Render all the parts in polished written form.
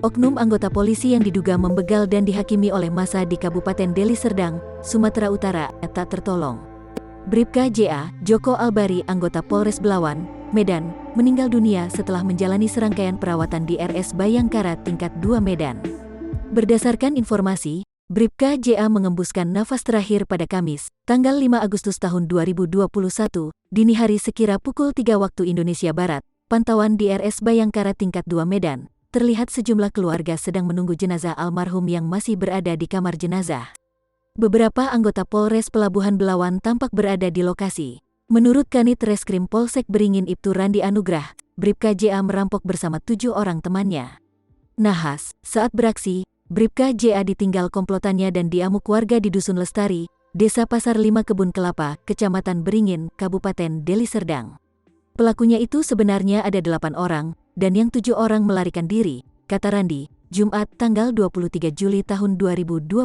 oknum anggota polisi yang diduga membegal dan dihakimi oleh massa di Kabupaten Deli Serdang, Sumatera Utara, tak tertolong. Bribka JA, Joko Albari, anggota Polres Belawan, Medan, meninggal dunia setelah menjalani serangkaian perawatan di RS Bayangkara tingkat 2 Medan. Berdasarkan informasi, Bribka JA mengembuskan nafas terakhir pada Kamis, tanggal 5 Agustus tahun 2021, dini hari sekira pukul 3 waktu Indonesia Barat. Pantauan di RS Bayangkara tingkat 2 Medan, terlihat sejumlah keluarga sedang menunggu jenazah almarhum yang masih berada di kamar jenazah. Beberapa anggota Polres Pelabuhan Belawan tampak berada di lokasi. Menurut Kanit Reskrim Polsek Beringin Ibtu Randi Anugrah, Bribka JA merampok bersama 7 orang temannya. Nahas, saat beraksi, Bribka JA ditinggal komplotannya dan diamuk warga di Dusun Lestari, Desa Pasar 5 Kebun Kelapa, Kecamatan Beringin, Kabupaten Deli Serdang. Pelakunya itu sebenarnya ada 8 orang, dan yang 7 orang melarikan diri, kata Randi, Jumat tanggal 23 Juli tahun 2021.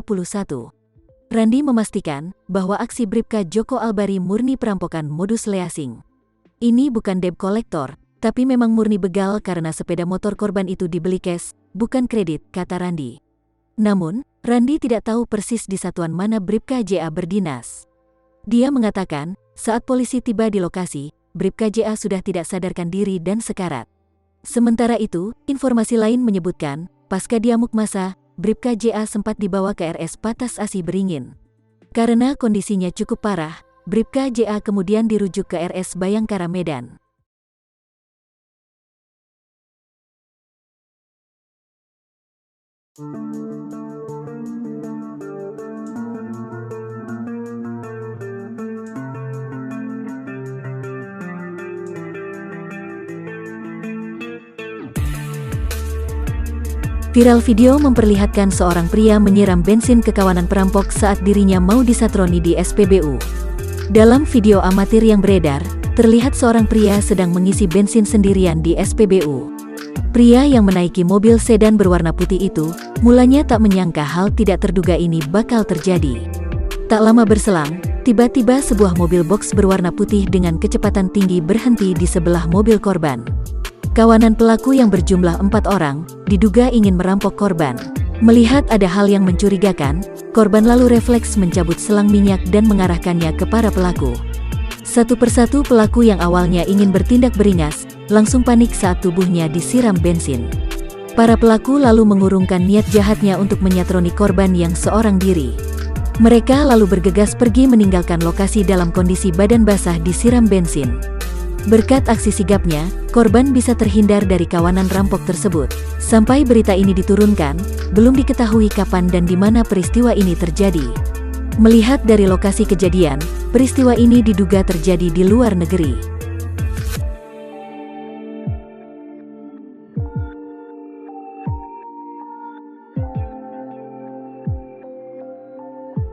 Randi memastikan bahwa aksi Bribka Joko Albari murni perampokan modus leasing. Ini bukan debt collector, tapi memang murni begal karena sepeda motor korban itu dibeli cash, bukan kredit, kata Randi. Namun, Randi tidak tahu persis di satuan mana Bribka JA berdinas. Dia mengatakan, saat polisi tiba di lokasi, Bribka JA sudah tidak sadarkan diri dan sekarat. Sementara itu, informasi lain menyebutkan, pasca diamuk massa, Bribka JA sempat dibawa ke RS Patas Asi Beringin. Karena kondisinya cukup parah, Bribka JA kemudian dirujuk ke RS Bayangkara Medan. Viral video memperlihatkan seorang pria menyiram bensin ke kawanan perampok saat dirinya mau disatroni di SPBU. Dalam video amatir yang beredar, terlihat seorang pria sedang mengisi bensin sendirian di SPBU. Pria yang menaiki mobil sedan berwarna putih itu, mulanya tak menyangka hal tidak terduga ini bakal terjadi. Tak lama berselang, tiba-tiba sebuah mobil box berwarna putih dengan kecepatan tinggi berhenti di sebelah mobil korban. Kawanan pelaku yang berjumlah 4 orang, diduga ingin merampok korban. Melihat ada hal yang mencurigakan, korban lalu refleks mencabut selang minyak dan mengarahkannya ke para pelaku. Satu persatu pelaku yang awalnya ingin bertindak beringas, langsung panik saat tubuhnya disiram bensin. Para pelaku lalu mengurungkan niat jahatnya untuk menyatroni korban yang seorang diri. Mereka lalu bergegas pergi meninggalkan lokasi dalam kondisi badan basah disiram bensin. Berkat aksi sigapnya, korban bisa terhindar dari kawanan rampok tersebut. Sampai berita ini diturunkan, belum diketahui kapan dan di mana peristiwa ini terjadi. Melihat dari lokasi kejadian, peristiwa ini diduga terjadi di luar negeri.